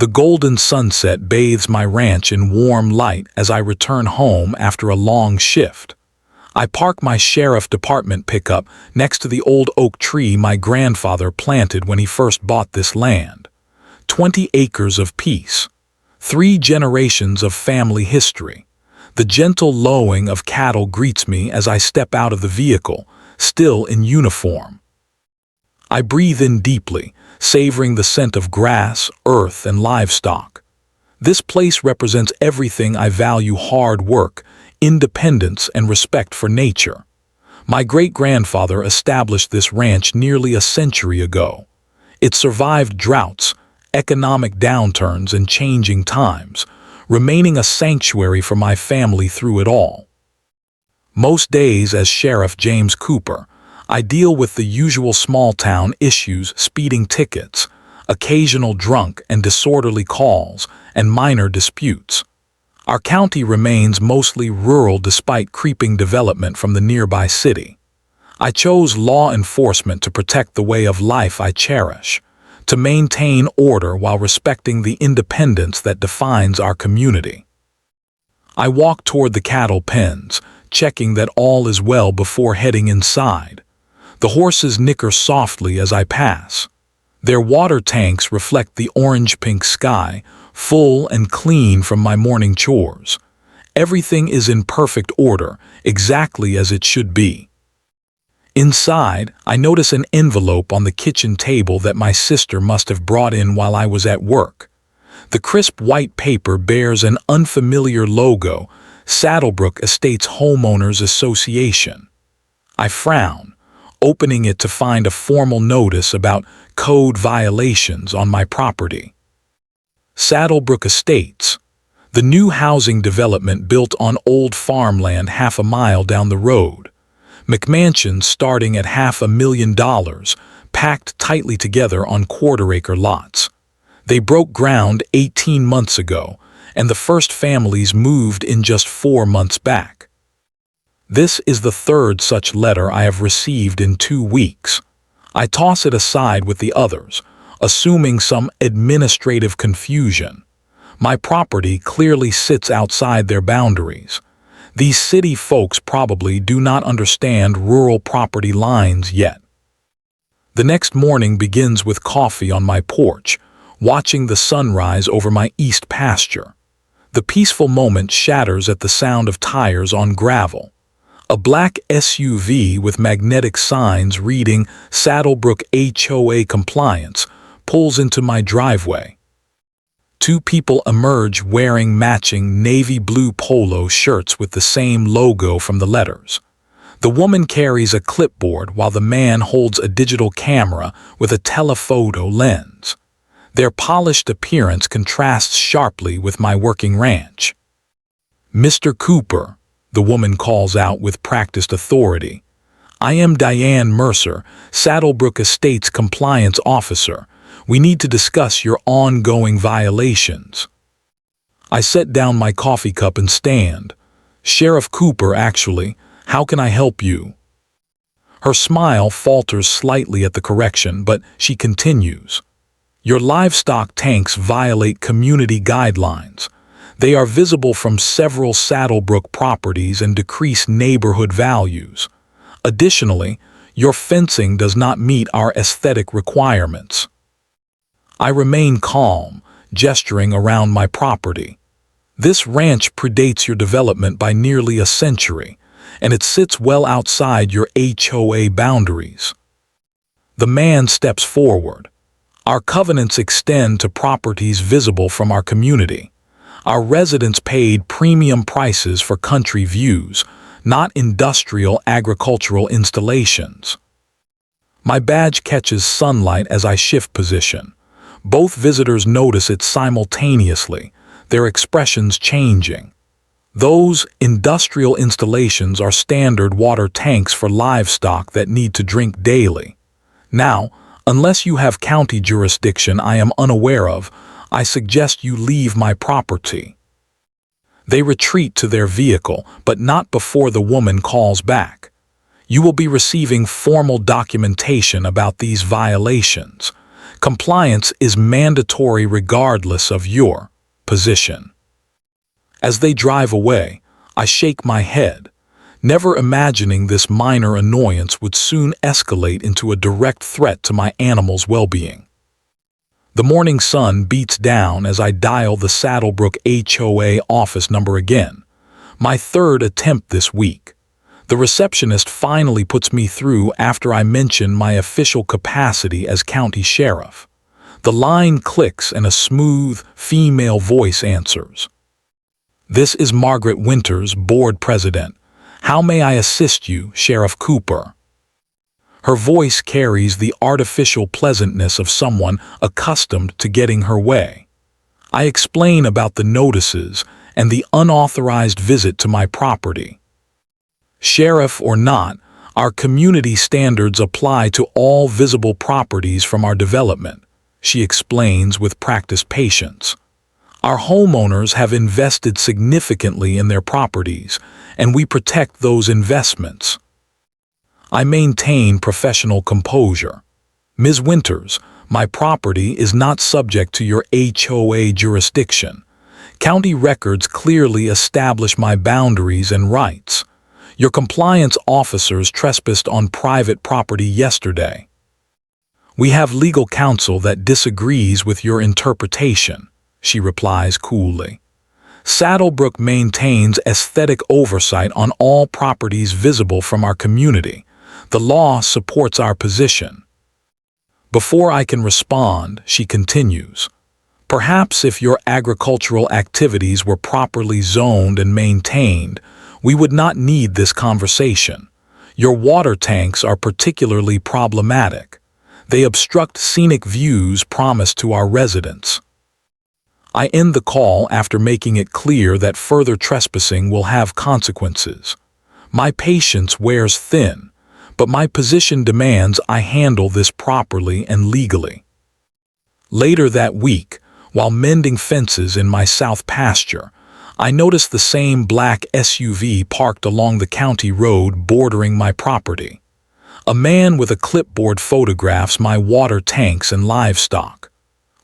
The golden sunset bathes my ranch in warm light as I return home after a long shift. I park my sheriff department pickup next to the old oak tree my grandfather planted when he first bought this land. 20 acres of peace. 3 generations of family history. The gentle lowing of cattle greets me as I step out of the vehicle, still in uniform. I breathe in deeply, savoring the scent of grass, earth, and livestock. This place represents everything I value: hard work, independence, and respect for nature. My great-grandfather established this ranch nearly a century ago. It survived droughts, economic downturns, and changing times, remaining a sanctuary for my family through it all. Most days as Sheriff James Cooper, I deal with the usual small-town issues: speeding tickets, occasional drunk and disorderly calls, and minor disputes. Our county remains mostly rural despite creeping development from the nearby city. I chose law enforcement to protect the way of life I cherish, to maintain order while respecting the independence that defines our community. I walk toward the cattle pens, checking that all is well before heading inside. The horses nicker softly as I pass. Their water tanks reflect the orange-pink sky, full and clean from my morning chores. Everything is in perfect order, exactly as it should be. Inside, I notice an envelope on the kitchen table that my sister must have brought in while I was at work. The crisp white paper bears an unfamiliar logo: Saddlebrook Estates Homeowners Association. I frown, opening it to find a formal notice about code violations on my property. Saddlebrook Estates, the new housing development built on old farmland half a mile down the road. McMansions starting at $500,000, packed tightly together on quarter-acre lots. They broke ground 18 months ago, and the first families moved in just 4 months back. This is the third such letter I have received in 2 weeks. I toss it aside with the others, assuming some administrative confusion. My property clearly sits outside their boundaries. These city folks probably do not understand rural property lines yet. The next morning begins with coffee on my porch, watching the sunrise over my east pasture. The peaceful moment shatters at the sound of tires on gravel. A black SUV with magnetic signs reading Saddlebrook HOA compliance pulls into my driveway. 2 people emerge wearing matching navy blue polo shirts with the same logo from the letters. The woman carries a clipboard while the man holds a digital camera with a telephoto lens. Their polished appearance contrasts sharply with my working ranch. "Mr. Cooper," the woman calls out with practiced authority, "I am Diane Mercer, Saddlebrook Estates Compliance Officer. We need to discuss your ongoing violations." I set down my coffee cup and stand. "Sheriff Cooper, actually. How can I help you?" Her smile falters slightly at the correction, but she continues. "Your livestock tanks violate community guidelines. They are visible from several Saddlebrook properties and decrease neighborhood values. Additionally, your fencing does not meet our aesthetic requirements." I remain calm, gesturing around my property. "This ranch predates your development by nearly a century, and it sits well outside your HOA boundaries." The man steps forward. "Our covenants extend to properties visible from our community. Our residents paid premium prices for country views, not industrial agricultural installations." My badge catches sunlight as I shift position. Both visitors notice it simultaneously, their expressions changing. Those industrial installations are standard water tanks for livestock that need to drink daily. Now, unless you have county jurisdiction I am unaware of, I suggest you leave my property. They retreat to their vehicle, but not before the woman calls back. "You will be receiving formal documentation about these violations. Compliance is mandatory regardless of your position. As they drive away, I shake my head, never imagining this minor annoyance would soon escalate into a direct threat to my animal's well-being. The morning sun beats down as I dial the Saddlebrook HOA office number again, my third attempt this week. The receptionist finally puts me through after I mention my official capacity as county sheriff. The line clicks and a smooth, female voice answers. "This is Margaret Winters, board president. How may I assist you, Sheriff Cooper?" Her voice carries the artificial pleasantness of someone accustomed to getting her way. I explain about the notices and the unauthorized visit to my property. "Sheriff or not, our community standards apply to all visible properties from our development," she explains with practiced patience. "Our homeowners have invested significantly in their properties, and we protect those investments." I maintain professional composure. "Ms. Winters, my property is not subject to your HOA jurisdiction. County records clearly establish my boundaries and rights. Your compliance officers trespassed on private property yesterday. We have legal counsel that disagrees with your interpretation," she replies coolly. "Saddlebrook maintains aesthetic oversight on all properties visible from our community. The law supports our position." Before I can respond, she continues, "Perhaps if your agricultural activities were properly zoned and maintained, we would not need this conversation. Your water tanks are particularly problematic. They obstruct scenic views promised to our residents." I end the call after making it clear that further trespassing will have consequences. My patience wears thin, but my position demands I handle this properly and legally. Later that week, while mending fences in my south pasture, I noticed the same black SUV parked along the county road bordering my property. A man with a clipboard photographs my water tanks and livestock.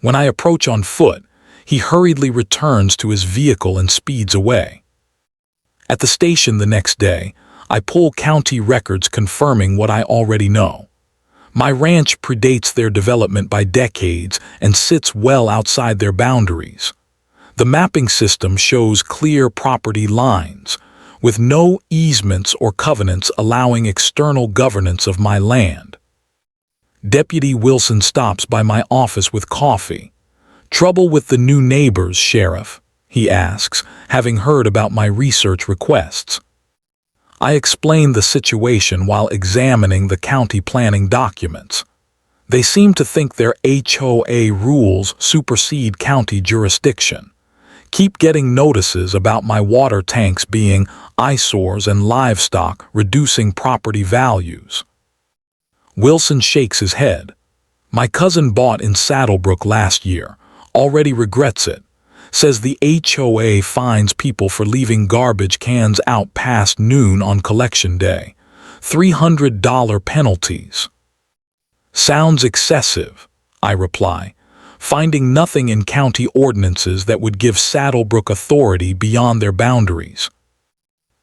When I approach on foot, he hurriedly returns to his vehicle and speeds away. At the station the next day, I pull county records confirming what I already know. My ranch predates their development by decades and sits well outside their boundaries. The mapping system shows clear property lines, with no easements or covenants allowing external governance of my land. Deputy Wilson stops by my office with coffee. "Trouble with the new neighbors, Sheriff?" he asks, having heard about my research requests. I explain the situation while examining the county planning documents. They seem to think their HOA rules supersede county jurisdiction. Keep getting notices about my water tanks being eyesores and livestock reducing property values. Wilson shakes his head. "My cousin bought in Saddlebrook last year, already regrets it. Says the HOA fines people for leaving garbage cans out past noon on collection day. $300 penalties." "Sounds excessive," I reply, finding nothing in county ordinances that would give Saddlebrook authority beyond their boundaries.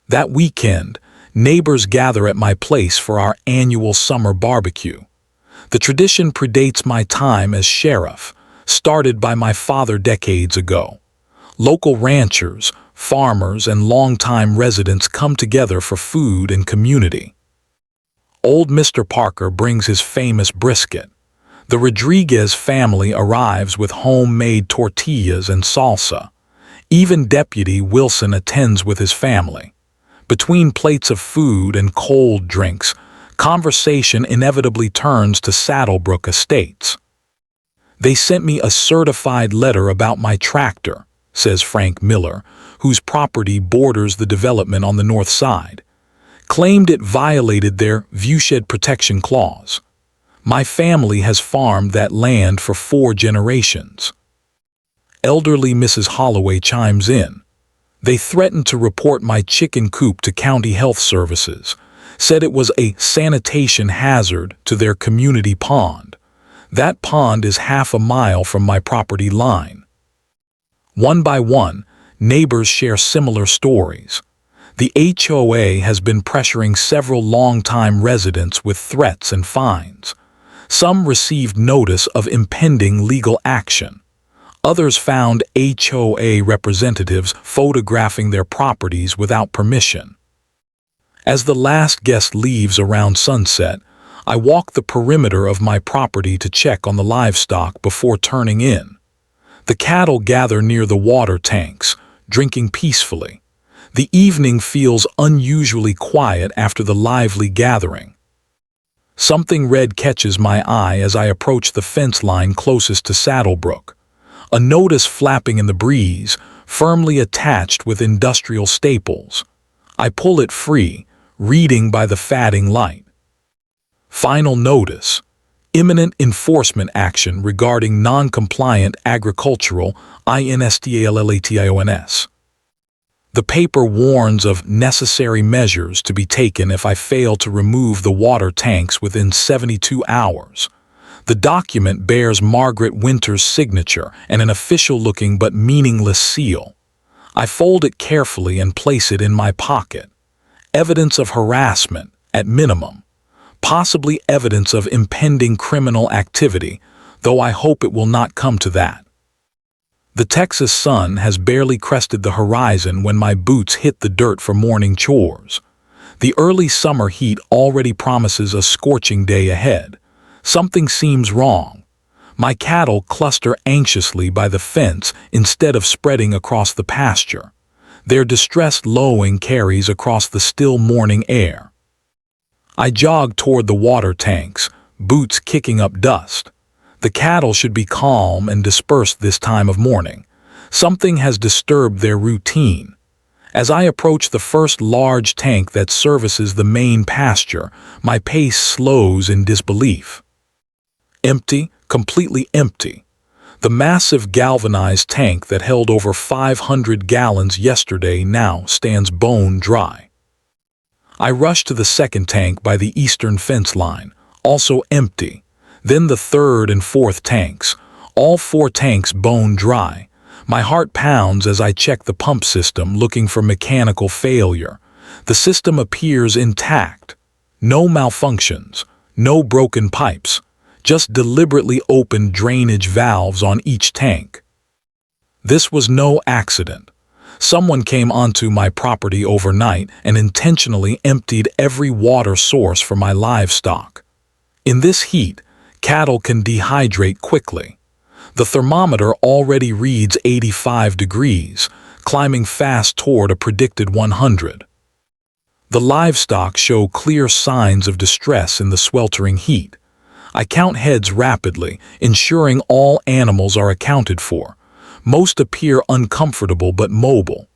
That weekend, neighbors gather at my place for our annual summer barbecue. The tradition predates my time as sheriff, started by my father decades ago. Local ranchers, farmers, and longtime residents come together for food and community. Old Mr. Parker brings his famous brisket. The Rodriguez family arrives with homemade tortillas and salsa. Even Deputy Wilson attends with his family. Between plates of food and cold drinks, conversation inevitably turns to Saddlebrook Estates. "They sent me a certified letter about my tractor," says Frank Miller, whose property borders the development on the north side. "Claimed it violated their viewshed protection clause. My family has farmed that land for 4 generations." Elderly Mrs. Holloway chimes in. "They threatened to report my chicken coop to county health services, said it was a sanitation hazard to their community pond. That pond is half a mile from my property line. One by one, neighbors share similar stories. The HOA has been pressuring several long-time residents with threats and fines. Some received notice of impending legal action. Others found HOA representatives photographing their properties without permission. As the last guest leaves around sunset, I walk the perimeter of my property to check on the livestock before turning in. The cattle gather near the water tanks, drinking peacefully. The evening feels unusually quiet after the lively gathering. Something red catches my eye as I approach the fence line closest to Saddlebrook. A notice flapping in the breeze, firmly attached with industrial staples. I pull it free, reading by the fading light. Final notice. Imminent enforcement action regarding non-compliant agricultural installations. The paper warns of necessary measures to be taken if I fail to remove the water tanks within 72 hours. The document bears Margaret Winter's signature and an official-looking but meaningless seal. I fold it carefully and place it in my pocket. Evidence of harassment, at minimum. Possibly evidence of impending criminal activity, though I hope it will not come to that. The Texas sun has barely crested the horizon when my boots hit the dirt for morning chores. The early summer heat already promises a scorching day ahead. Something seems wrong. My cattle cluster anxiously by the fence instead of spreading across the pasture. Their distressed lowing carries across the still morning air. I jog toward the water tanks, boots kicking up dust. The cattle should be calm and dispersed this time of morning. Something has disturbed their routine. As I approach the first large tank that services the main pasture, my pace slows in disbelief. Empty, completely empty. The massive galvanized tank that held over 500 gallons yesterday now stands bone dry. I rush to the second tank by the eastern fence line, also empty. Then the third and fourth tanks, all 4 tanks bone dry. My heart pounds as I check the pump system looking for mechanical failure. The system appears intact. No malfunctions, no broken pipes, just deliberately opened drainage valves on each tank. This was no accident. Someone came onto my property overnight and intentionally emptied every water source for my livestock. In this heat, cattle can dehydrate quickly. The thermometer already reads 85 degrees, climbing fast toward a predicted 100. The livestock show clear signs of distress in the sweltering heat. I count heads rapidly, ensuring all animals are accounted for. Most appear uncomfortable but mobile.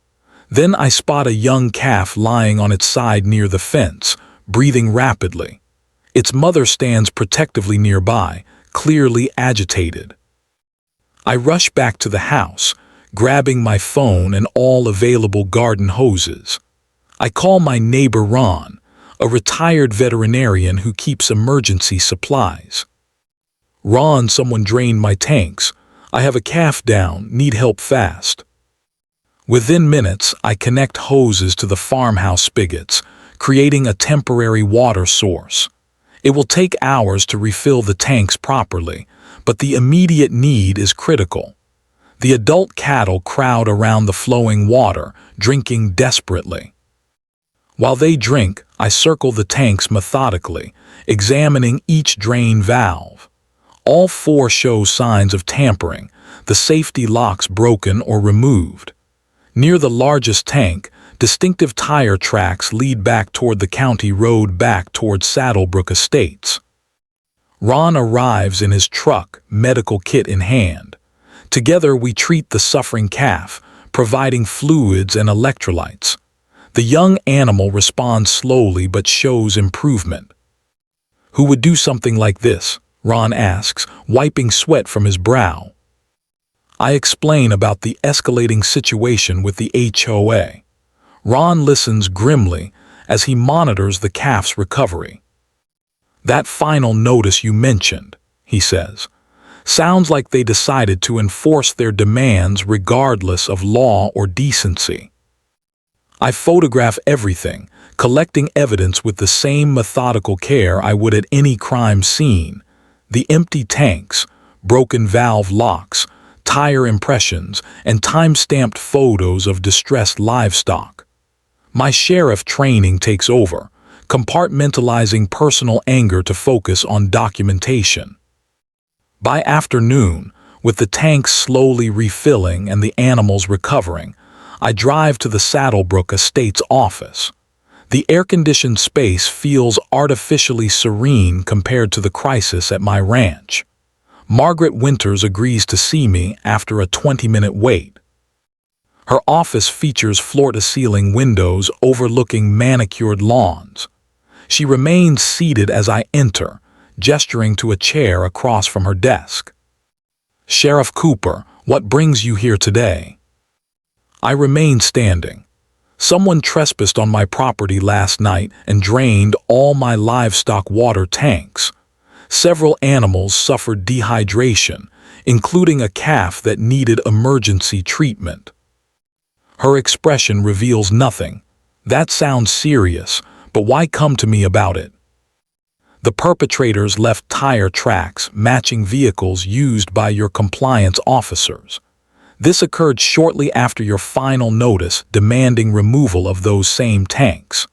Then I spot a young calf lying on its side near the fence, breathing rapidly. Its mother stands protectively nearby, clearly agitated. I rush back to the house, grabbing my phone and all available garden hoses. I call my neighbor Ron, a retired veterinarian who keeps emergency supplies. Ron, someone drained my tanks. I have a calf down, need help fast. Within minutes, I connect hoses to the farmhouse spigots, creating a temporary water source. It will take hours to refill the tanks properly, but the immediate need is critical. The adult cattle crowd around the flowing water, drinking desperately. While they drink, I circle the tanks methodically, examining each drain valve. All 4 show signs of tampering, the safety locks broken or removed. Near the largest tank, distinctive tire tracks lead back toward the county road back toward Saddlebrook Estates. Ron arrives in his truck, medical kit in hand. Together we treat the suffering calf, providing fluids and electrolytes. The young animal responds slowly but shows improvement. "Who would do something like this?" Ron asks, wiping sweat from his brow. I explain about the escalating situation with the HOA. Ron listens grimly as he monitors the calf's recovery. "That final notice you mentioned," he says. Sounds like they decided to enforce their demands regardless of law or decency. I photograph everything, collecting evidence with the same methodical care I would at any crime scene. The empty tanks, broken valve locks, tire impressions, and time-stamped photos of distressed livestock. My sheriff training takes over, compartmentalizing personal anger to focus on documentation. By afternoon, with the tanks slowly refilling and the animals recovering, I drive to the Saddlebrook Estate's office. The air-conditioned space feels artificially serene compared to the crisis at my ranch. Margaret Winters agrees to see me after a 20-minute wait. Her office features floor-to-ceiling windows overlooking manicured lawns. She remains seated as I enter, gesturing to a chair across from her desk. "Sheriff Cooper, what brings you here today?" I remain standing. Someone trespassed on my property last night and drained all my livestock water tanks. Several animals suffered dehydration, including a calf that needed emergency treatment. Her expression reveals nothing. That sounds serious, but why come to me about it? The perpetrators left tire tracks matching vehicles used by your compliance officers. This occurred shortly after your final notice demanding removal of those same tanks.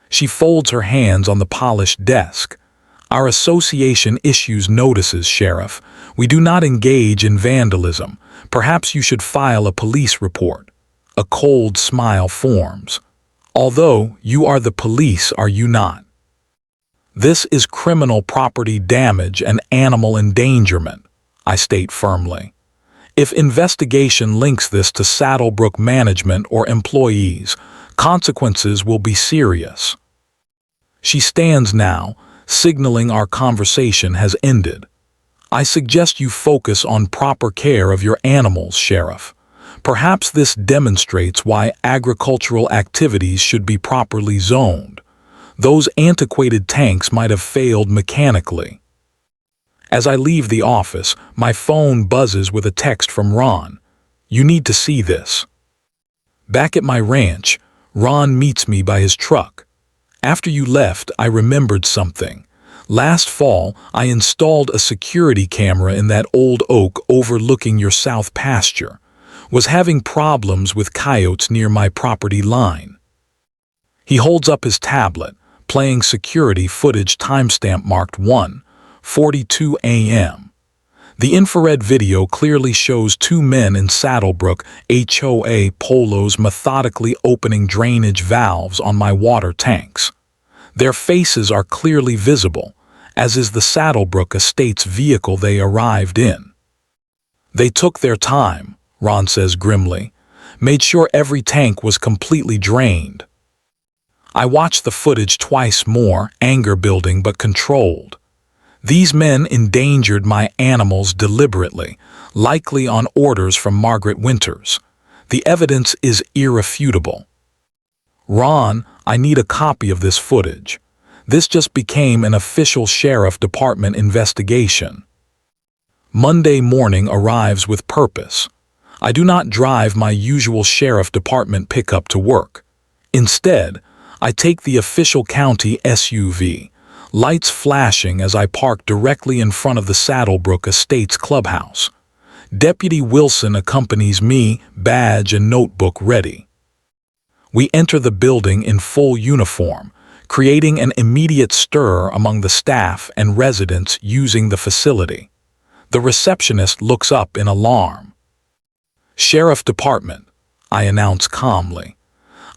She folds her hands on the polished desk. "Our association issues notices, Sheriff. We do not engage in vandalism. Perhaps you should file a police report." A cold smile forms. "Although you are the police, are you not?" "This is criminal property damage and animal endangerment," I state firmly. "If investigation links this to Saddlebrook management or employees, consequences will be serious." She stands now, signaling our conversation has ended. "I suggest you focus on proper care of your animals, Sheriff. Perhaps this demonstrates why agricultural activities should be properly zoned. Those antiquated tanks might have failed mechanically." As I leave the office, my phone buzzes with a text from Ron. "You need to see this." Back at my ranch, Ron meets me by his truck. "After you left, I remembered something. Last fall, I installed a security camera in that old oak overlooking your south pasture. Was having problems with coyotes near my property line." He holds up his tablet, playing security footage timestamp marked 1:42 a.m. The infrared video clearly shows two men in Saddlebrook HOA polos methodically opening drainage valves on my water tanks. Their faces are clearly visible, as is the Saddlebrook Estate's vehicle they arrived in. "They took their time," Ron says grimly, "made sure every tank was completely drained." I watched the footage twice more, anger building but controlled. These men endangered my animals deliberately, likely on orders from Margaret Winters. The evidence is irrefutable. "Ron, I need a copy of this footage. This just became an official sheriff department investigation." Monday morning arrives with purpose. I do not drive my usual sheriff department pickup to work. Instead, I take the official county SUV, lights flashing as I park directly in front of the Saddlebrook Estate's clubhouse. Deputy Wilson accompanies me, badge and notebook ready. We enter the building in full uniform, creating an immediate stir among the staff and residents using the facility. The receptionist looks up in alarm. "Sheriff Department," I announce calmly.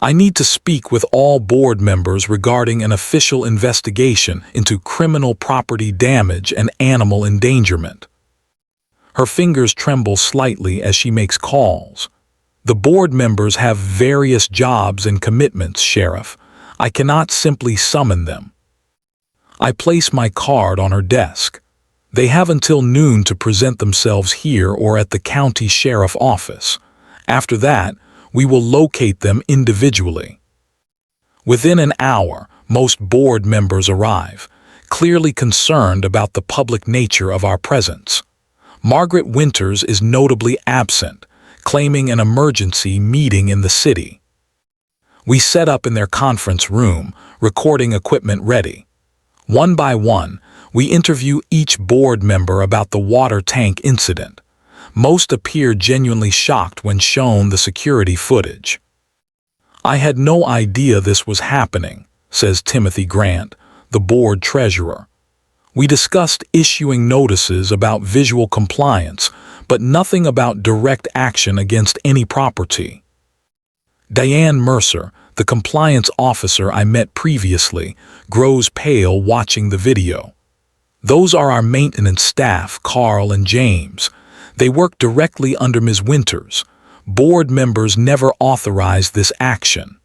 "I need to speak with all board members regarding an official investigation into criminal property damage and animal endangerment." Her fingers tremble slightly as she makes calls. "The board members have various jobs and commitments, Sheriff. I cannot simply summon them." I place my card on her desk. "They have until noon to present themselves here or at the county sheriff office. After that, we will locate them individually." Within an hour, most board members arrive, clearly concerned about the public nature of our presence. Margaret Winters is notably absent, claiming an emergency meeting in the city. We set up in their conference room, recording equipment ready. One by one, we interview each board member about the water tank incident. Most appear genuinely shocked when shown the security footage. "I had no idea this was happening," says Timothy Grant, the board treasurer. "We discussed issuing notices about visual compliance, but nothing about direct action against any property." Diane Mercer, the compliance officer I met previously, grows pale watching the video. "Those are our maintenance staff, Carl and James. They work directly under Ms. Winters. Board members never authorized this action."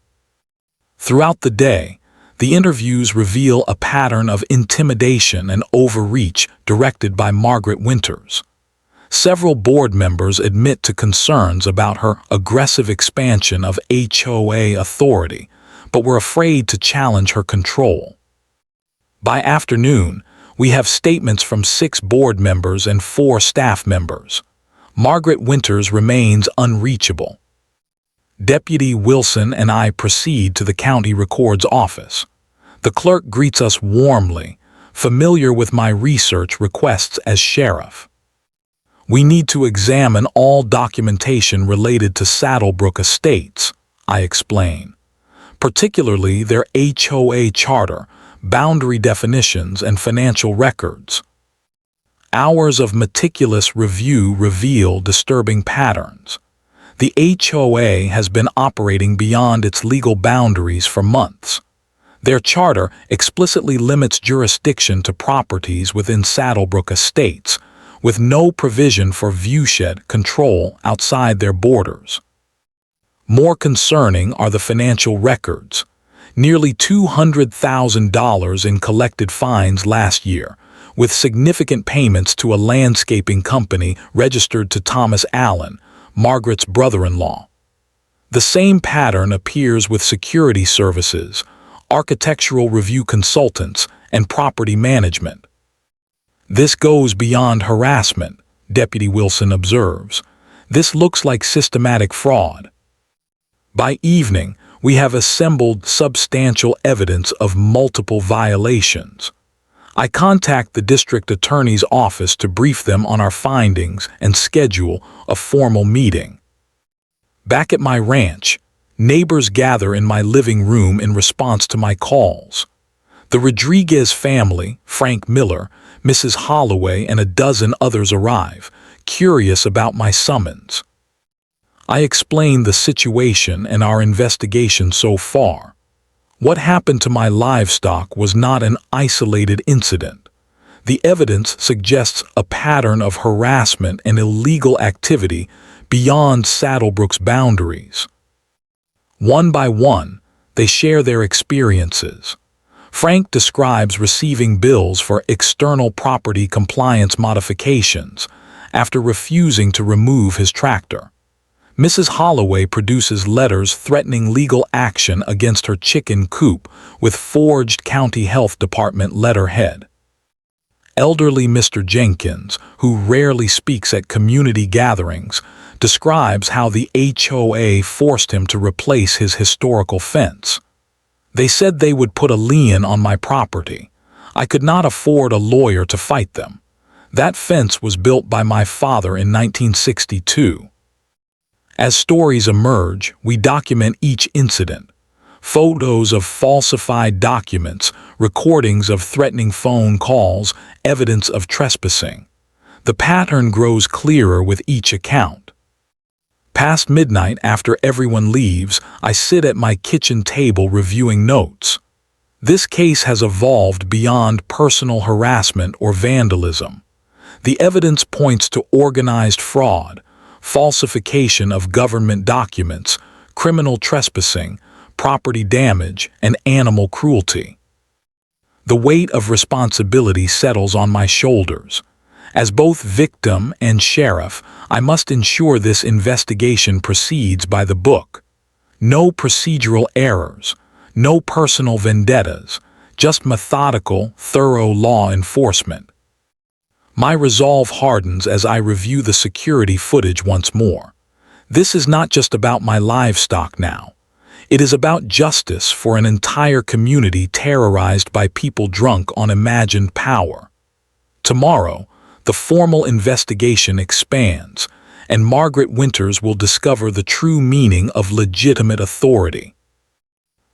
Throughout the day, the interviews reveal a pattern of intimidation and overreach directed by Margaret Winters. Several board members admit to concerns about her aggressive expansion of HOA authority, but were afraid to challenge her control. By afternoon, we have statements from 6 board members and 4 staff members. Margaret Winters remains unreachable. Deputy Wilson and I proceed to the county record's office. The clerk greets us warmly, familiar with my research requests as sheriff. "We need to examine all documentation related to Saddlebrook Estates," I explain, "particularly their HOA charter, boundary definitions, and financial records." Hours of meticulous review reveal disturbing patterns. The HOA has been operating beyond its legal boundaries for months. Their charter explicitly limits jurisdiction to properties within Saddlebrook Estates, with no provision for viewshed control outside their borders. More concerning are the financial records. Nearly $200,000 in collected fines last year, with significant payments to a landscaping company registered to Thomas Allen, Margaret's brother-in-law. The same pattern appears with security services, architectural review consultants, and property management. "This goes beyond harassment," Deputy Wilson observes. "This looks like systematic fraud." By evening, we have assembled substantial evidence of multiple violations. I contact the district attorney's office to brief them on our findings and schedule a formal meeting. Back at my ranch, neighbors gather in my living room in response to my calls. The Rodriguez family, Frank Miller, Mrs. Holloway, and a dozen others arrive, curious about my summons. I explain the situation and our investigation so far. What happened to my livestock was not an isolated incident. The evidence suggests a pattern of harassment and illegal activity beyond Saddlebrook's boundaries. One by one, they share their experiences. Frank describes receiving bills for external property compliance modifications after refusing to remove his tractor. Mrs. Holloway produces letters threatening legal action against her chicken coop with forged County Health Department letterhead. Elderly Mr. Jenkins, who rarely speaks at community gatherings, describes how the HOA forced him to replace his historical fence. "They said they would put a lien on my property. I could not afford a lawyer to fight them. That fence was built by my father in 1962. As stories emerge, we document each incident. Photos of falsified documents, recordings of threatening phone calls, evidence of trespassing. The pattern grows clearer with each account. Past midnight, after everyone leaves, I sit at my kitchen table reviewing notes. This case has evolved beyond personal harassment or vandalism. The evidence points to organized fraud, falsification of government documents, criminal trespassing, property damage, and animal cruelty. The weight of responsibility settles on my shoulders. As both victim and sheriff, I must ensure this investigation proceeds by the book. No procedural errors, no personal vendettas, just methodical, thorough law enforcement. My resolve hardens as I review the security footage once more. This is not just about my livestock now. It is about justice for an entire community terrorized by people drunk on imagined power. Tomorrow, the formal investigation expands, and Margaret Winters will discover the true meaning of legitimate authority.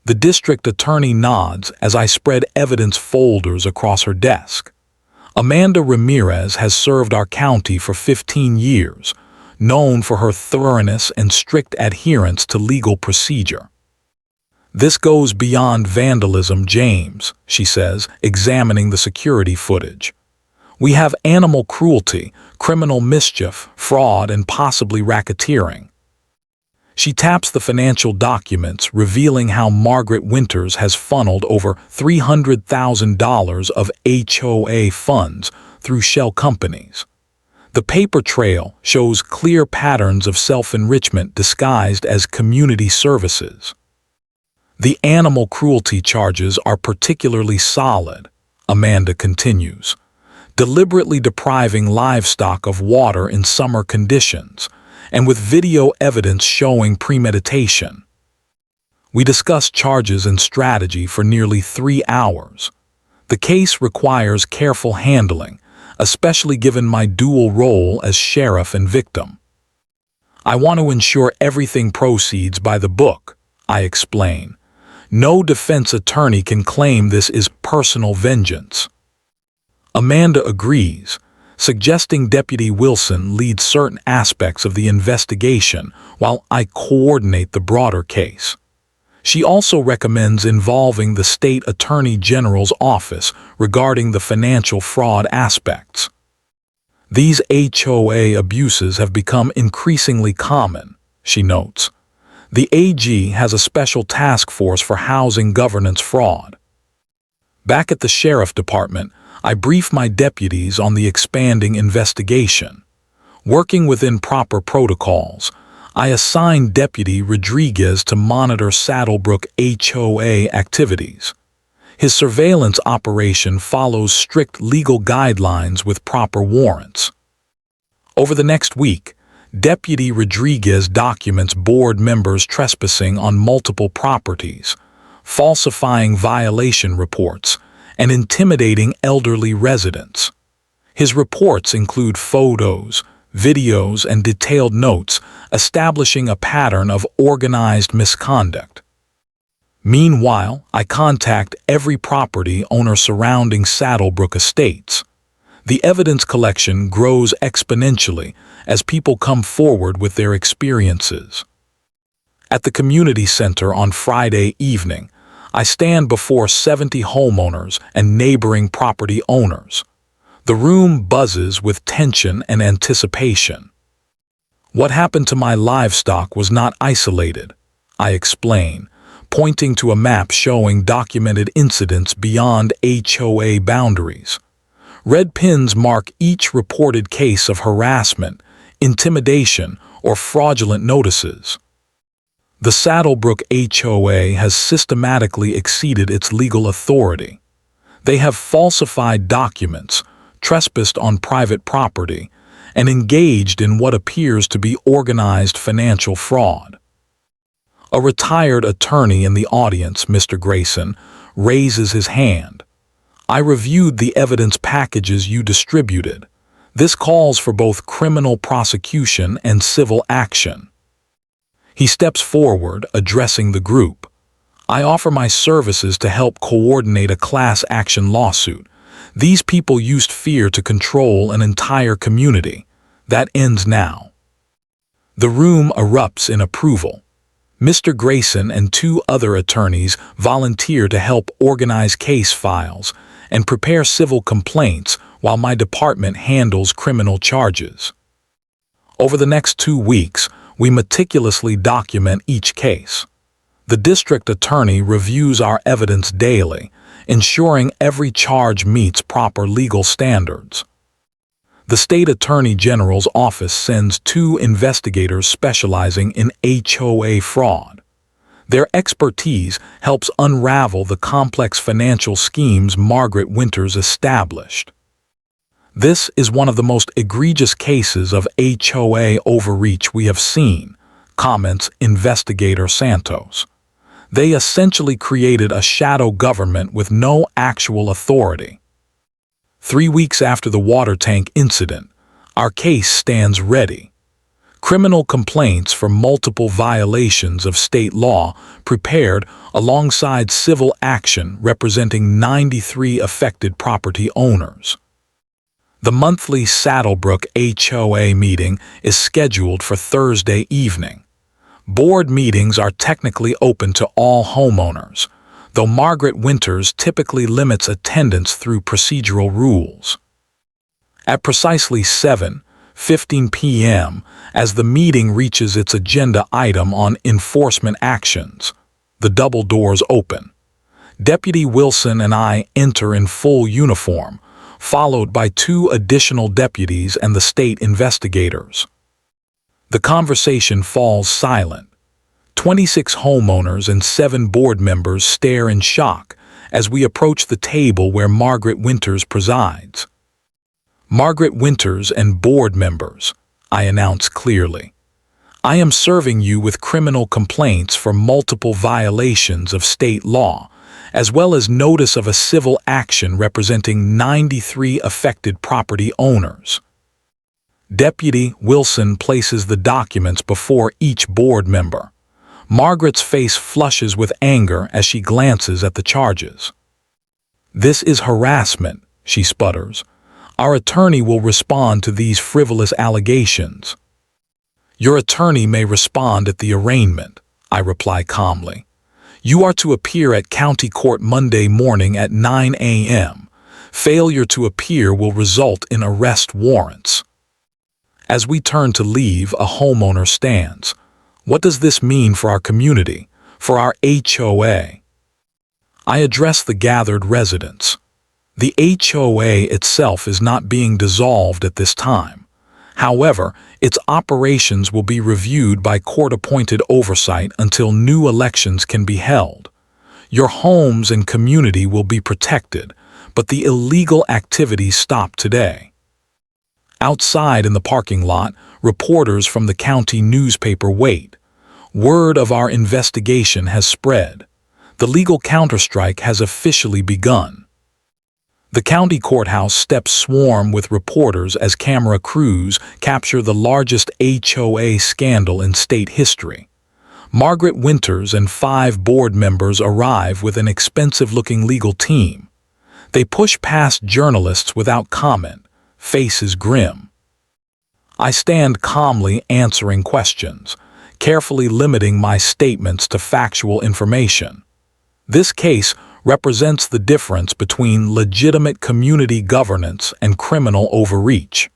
The district attorney nods as I spread evidence folders across her desk. Amanda Ramirez has served our county for 15 years, known for her thoroughness and strict adherence to legal procedure. This goes beyond vandalism, James, she says, examining the security footage. We have animal cruelty, criminal mischief, fraud, and possibly racketeering. She taps the financial documents, revealing how Margaret Winters has funneled over $300,000 of HOA funds through shell companies. The paper trail shows clear patterns of self-enrichment disguised as community services. The animal cruelty charges are particularly solid, Amanda continues, deliberately depriving livestock of water in summer conditions, and with video evidence showing premeditation. We discussed charges and strategy for nearly 3 hours. The case requires careful handling, especially given my dual role as sheriff and victim. I want to ensure everything proceeds by the book, I explain. No defense attorney can claim this is personal vengeance. Amanda agrees, suggesting Deputy Wilson lead certain aspects of the investigation while I coordinate the broader case. She also recommends involving the State Attorney General's office regarding the financial fraud aspects. These HOA abuses have become increasingly common, she notes. The AG has a special task force for housing governance fraud. Back at the Sheriff Department, I brief my deputies on the expanding investigation. Working within proper protocols, I assign Deputy Rodriguez to monitor Saddlebrook HOA activities. His surveillance operation follows strict legal guidelines with proper warrants. Over the next week, Deputy Rodriguez documents board members trespassing on multiple properties, falsifying violation reports, and intimidating elderly residents. His reports include photos, videos, and detailed notes establishing a pattern of organized misconduct. Meanwhile, I contact every property owner surrounding Saddlebrook Estates. The evidence collection grows exponentially as people come forward with their experiences. At the community center on Friday evening, I stand before 70 homeowners and neighboring property owners. The room buzzes with tension and anticipation. What happened to my livestock was not isolated, I explain, pointing to a map showing documented incidents beyond HOA boundaries. Red pins mark each reported case of harassment, intimidation, or fraudulent notices. The Saddlebrook HOA has systematically exceeded its legal authority. They have falsified documents, trespassed on private property, and engaged in what appears to be organized financial fraud. A retired attorney in the audience, Mr. Grayson, raises his hand. I reviewed the evidence packages you distributed. This calls for both criminal prosecution and civil action. He steps forward, addressing the group. I offer my services to help coordinate a class action lawsuit. These people used fear to control an entire community. That ends now. The room erupts in approval. Mr. Grayson and 2 other attorneys volunteer to help organize case files and prepare civil complaints while my department handles criminal charges. Over the next 2 weeks, we meticulously document each case. The district attorney reviews our evidence daily, ensuring every charge meets proper legal standards. The State Attorney General's office sends 2 investigators specializing in HOA fraud. Their expertise helps unravel the complex financial schemes Margaret Winters established. This is one of the most egregious cases of HOA overreach we have seen, comments investigator Santos. They essentially created a shadow government with no actual authority. 3 weeks after the water tank incident, our case stands ready. Criminal complaints for multiple violations of state law prepared alongside civil action representing 93 affected property owners. The monthly Saddlebrook HOA meeting is scheduled for Thursday evening. Board meetings are technically open to all homeowners, though Margaret Winters typically limits attendance through procedural rules. At precisely 7:15 p.m., as the meeting reaches its agenda item on enforcement actions, the double doors open. Deputy Wilson and I enter in full uniform, followed by 2 additional deputies and the state investigators. The conversation falls silent. 26 homeowners and 7 board members stare in shock as we approach the table where Margaret Winters presides. Margaret Winters and board members, I announce clearly. I am serving you with criminal complaints for multiple violations of state law, as well as notice of a civil action representing 93 affected property owners. Deputy Wilson places the documents before each board member. Margaret's face flushes with anger as she glances at the charges. "This is harassment," she sputters. "Our attorney will respond to these frivolous allegations." "Your attorney may respond at the arraignment," I reply calmly. "You are to appear at county court Monday morning at 9 a.m. Failure to appear will result in arrest warrants." As we turn to leave, a homeowner stands. "What does this mean for our community, for our HOA?" I address the gathered residents. The HOA itself is not being dissolved at this time. However, its operations will be reviewed by court-appointed oversight until new elections can be held. Your homes and community will be protected, but the illegal activities stop today. Outside in the parking lot, reporters from the county newspaper wait. Word of our investigation has spread. The legal counterstrike has officially begun. The county courthouse steps swarm with reporters as camera crews capture the largest HOA scandal in state history. Margaret Winters and 5 board members arrive with an expensive-looking legal team. They push past journalists without comment, faces grim. I stand calmly answering questions, carefully limiting my statements to factual information. This case represents the difference between legitimate community governance and criminal overreach.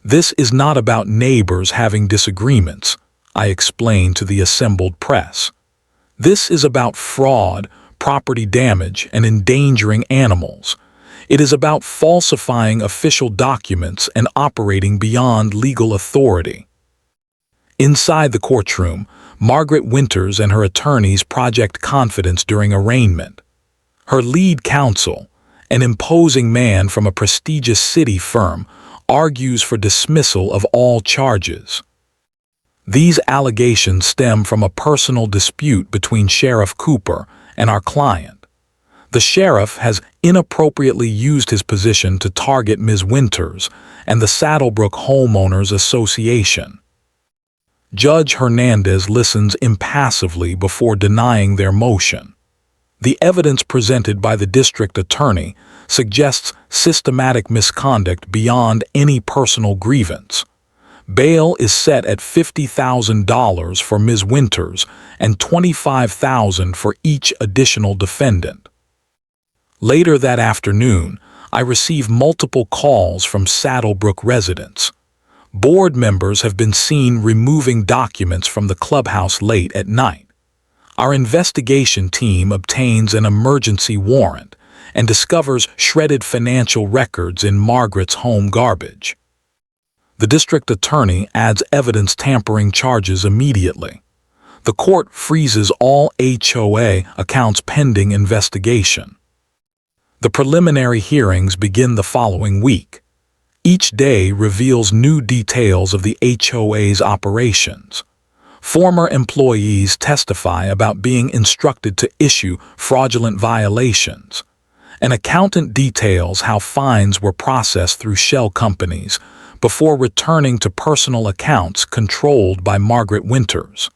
This is not about neighbors having disagreements, I explain to the assembled press. This is about fraud, property damage, and endangering animals. It is about falsifying official documents and operating beyond legal authority. Inside the courtroom, Margaret Winters and her attorneys project confidence during arraignment. Her lead counsel, an imposing man from a prestigious city firm, argues for dismissal of all charges. These allegations stem from a personal dispute between Sheriff Cooper and our client. The sheriff has inappropriately used his position to target Ms. Winters and the Saddlebrook Homeowners Association. Judge Hernandez listens impassively before denying their motion. The evidence presented by the district attorney suggests systematic misconduct beyond any personal grievance. Bail is set at $50,000 for Ms. Winters and $25,000 for each additional defendant. Later that afternoon, I receive multiple calls from Saddlebrook residents. Board members have been seen removing documents from the clubhouse late at night. Our investigation team obtains an emergency warrant and discovers shredded financial records in Margaret's home garbage. The district attorney adds evidence tampering charges immediately. The court freezes all HOA accounts pending investigation. The preliminary hearings begin the following week. Each day reveals new details of the HOA's operations. Former employees testify about being instructed to issue fraudulent violations. An accountant details how fines were processed through shell companies before returning to personal accounts controlled by Margaret Winters.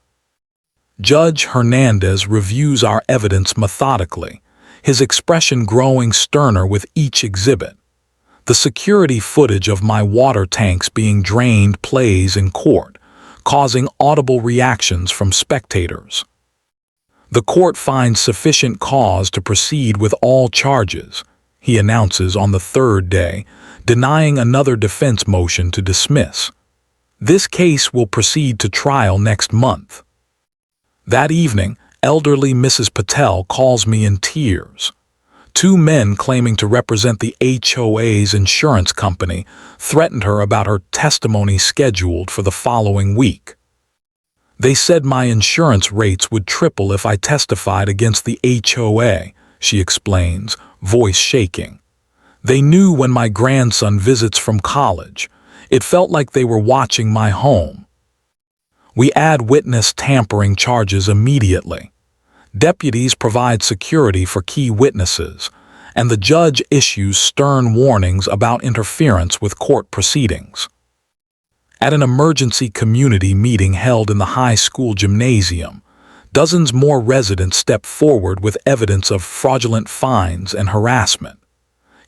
Judge Hernandez reviews our evidence methodically, his expression growing sterner with each exhibit. The security footage of my water tanks being drained plays in court, causing audible reactions from spectators. The court finds sufficient cause to proceed with all charges, he announces on the third day, denying another defense motion to dismiss. This case will proceed to trial next month. That evening, elderly Mrs. Patel calls me in tears. Two men claiming to represent the HOA's insurance company threatened her about her testimony scheduled for the following week. They said my insurance rates would triple if I testified against the HOA, she explains, voice shaking. They knew when my grandson visits from college. It felt like they were watching my home. We add witness tampering charges immediately. Deputies provide security for key witnesses, and the judge issues stern warnings about interference with court proceedings. At an emergency community meeting held in the high school gymnasium, dozens more residents step forward with evidence of fraudulent fines and harassment.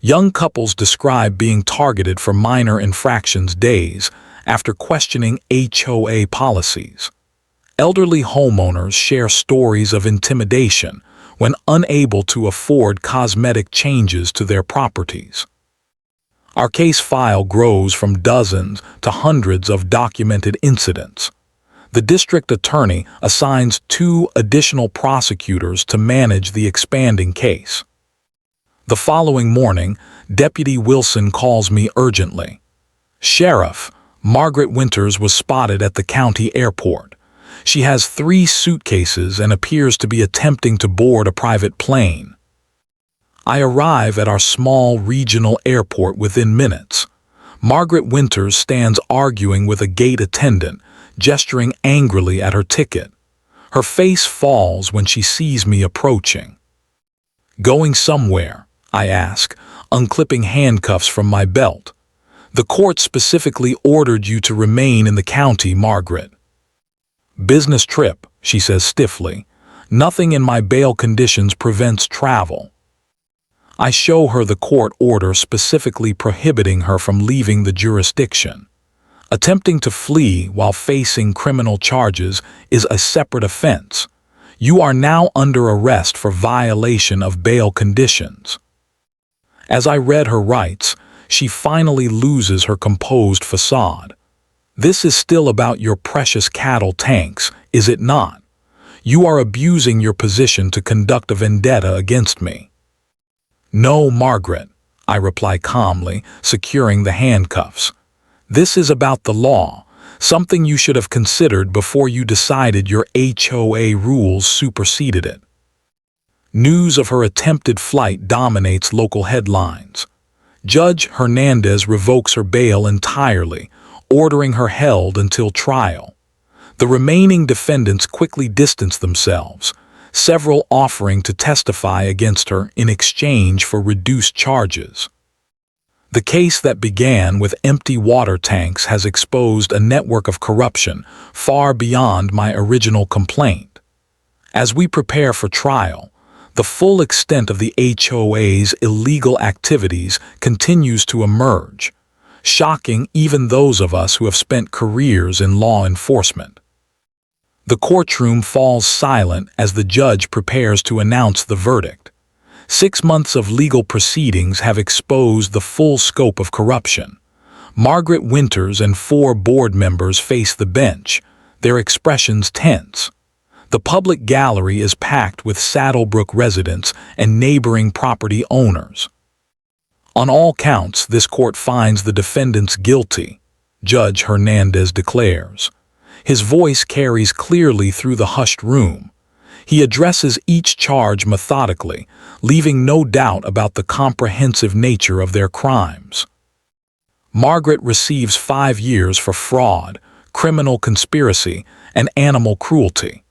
Young couples describe being targeted for minor infractions days after questioning HOA policies. Elderly homeowners share stories of intimidation when unable to afford cosmetic changes to their properties. Our case file grows from dozens to hundreds of documented incidents. The district attorney assigns 2 additional prosecutors to manage the expanding case. The following morning, Deputy Wilson calls me urgently. "Sheriff, Margaret Winters was spotted at the county airport. She has 3 suitcases and appears to be attempting to board a private plane." I arrive at our small regional airport within minutes. Margaret Winters stands arguing with a gate attendant, gesturing angrily at her ticket. Her face falls when she sees me approaching. "Going somewhere?" I ask, unclipping handcuffs from my belt. "The court specifically ordered you to remain in the county, Margaret." "Business trip," she says stiffly. "Nothing in my bail conditions prevents travel." I show her the court order specifically prohibiting her from leaving the jurisdiction. Attempting to flee while facing criminal charges is a separate offense. You are now under arrest for violation of bail conditions. As I read her rights, she finally loses her composed facade. "This is still about your precious cattle tanks, is it not? You are abusing your position to conduct a vendetta against me." "No, Margaret," I reply calmly, securing the handcuffs. "This is about the law, something you should have considered before you decided your HOA rules superseded it." News of her attempted flight dominates local headlines. Judge Hernandez revokes her bail entirely, ordering her held until trial. The remaining defendants quickly distance themselves, several offering to testify against her in exchange for reduced charges. The case that began with empty water tanks has exposed a network of corruption far beyond my original complaint. As we prepare for trial, the full extent of the HOA's illegal activities continues to emerge, shocking even those of us who have spent careers in law enforcement. The courtroom falls silent as the judge prepares to announce the verdict. 6 months of legal proceedings have exposed the full scope of corruption. Margaret Winters and 4 board members face the bench, their expressions tense. The public gallery is packed with Saddlebrook residents and neighboring property owners. On all counts, this court finds the defendants guilty, Judge Hernandez declares. His voice carries clearly through the hushed room. He addresses each charge methodically, leaving no doubt about the comprehensive nature of their crimes. Margaret receives 5 years for fraud, criminal conspiracy, and animal cruelty.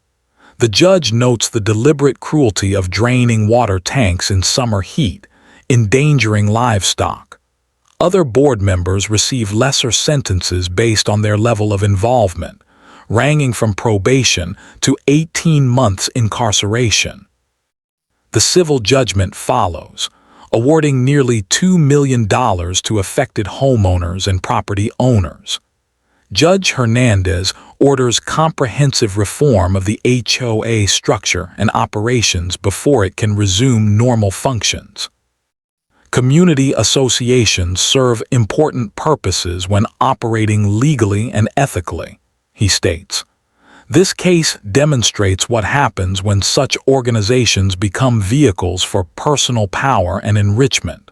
The judge notes the deliberate cruelty of draining water tanks in summer heat, endangering livestock. Other board members receive lesser sentences based on their level of involvement, ranging from probation to 18 months incarceration. The civil judgment follows, awarding nearly $2 million to affected homeowners and property owners. Judge Hernandez orders comprehensive reform of the HOA structure and operations before it can resume normal functions. Community associations serve important purposes when operating legally and ethically, he states. This case demonstrates what happens when such organizations become vehicles for personal power and enrichment.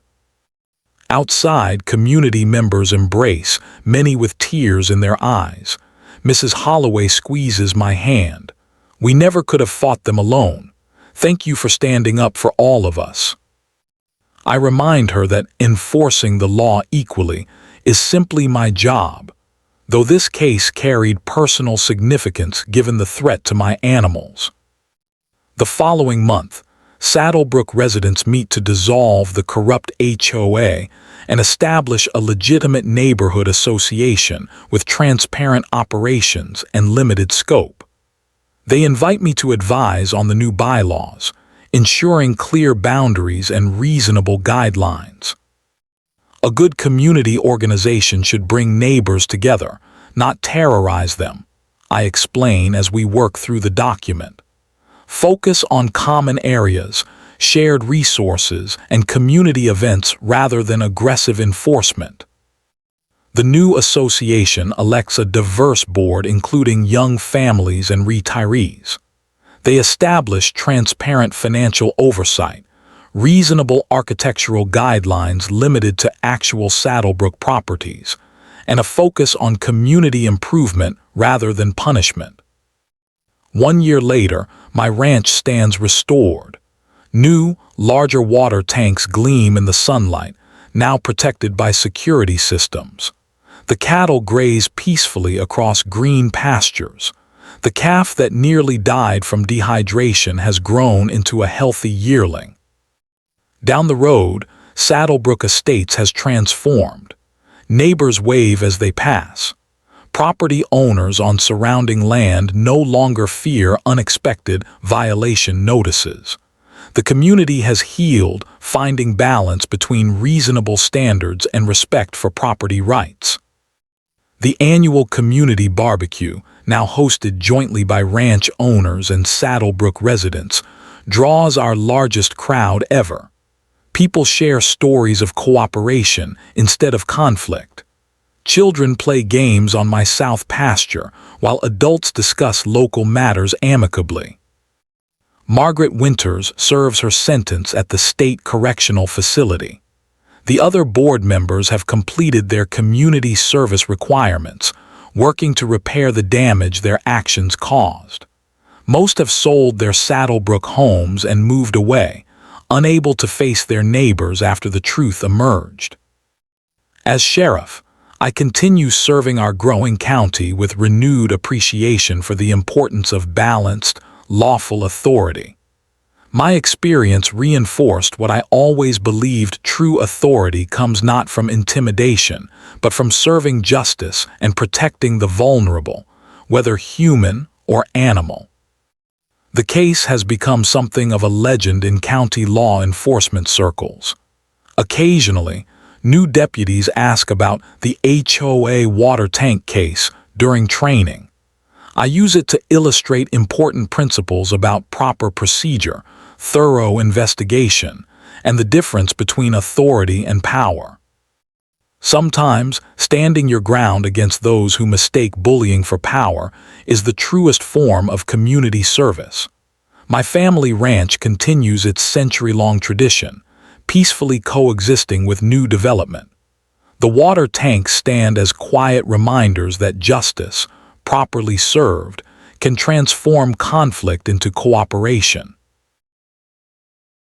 Outside, community members embrace, many with tears in their eyes. Mrs. Holloway squeezes my hand. We never could have fought them alone. Thank you for standing up for all of us. I remind her that enforcing the law equally is simply my job, though this case carried personal significance given the threat to my animals. The following month, Saddlebrook residents meet to dissolve the corrupt HOA and establish a legitimate neighborhood association with transparent operations and limited scope. They invite me to advise on the new bylaws, ensuring clear boundaries and reasonable guidelines. A good community organization should bring neighbors together, not terrorize them, I explain as we work through the document. Focus on common areas, shared resources, and community events rather than aggressive enforcement. The new association elects a diverse board including young families and retirees. They establish transparent financial oversight, reasonable architectural guidelines limited to actual Saddlebrook properties, and a focus on community improvement rather than punishment. 1 year later, my ranch stands restored. New, larger water tanks gleam in the sunlight, now protected by security systems. The cattle graze peacefully across green pastures. The calf that nearly died from dehydration has grown into a healthy yearling. Down the road, Saddlebrook Estates has transformed. Neighbors wave as they pass. Property owners on surrounding land no longer fear unexpected violation notices. The community has healed, finding balance between reasonable standards and respect for property rights. The annual community barbecue, now hosted jointly by ranch owners and Saddlebrook residents, draws our largest crowd ever. People share stories of cooperation instead of conflict. Children play games on my south pasture, while adults discuss local matters amicably. Margaret Winters serves her sentence at the State Correctional Facility. The other board members have completed their community service requirements, working to repair the damage their actions caused. Most have sold their Saddlebrook homes and moved away, unable to face their neighbors after the truth emerged. As sheriff, I continue serving our growing county with renewed appreciation for the importance of balanced, lawful authority. My experience reinforced what I always believed: true authority comes not from intimidation, but from serving justice and protecting the vulnerable, whether human or animal. The case has become something of a legend in county law enforcement circles. Occasionally, new deputies ask about the HOA water tank case during training. I use it to illustrate important principles about proper procedure, thorough investigation, and the difference between authority and power. Sometimes, standing your ground against those who mistake bullying for power is the truest form of community service. My family ranch continues its century-long tradition, peacefully coexisting with new development. The water tanks stand as quiet reminders that justice, properly served, can transform conflict into cooperation.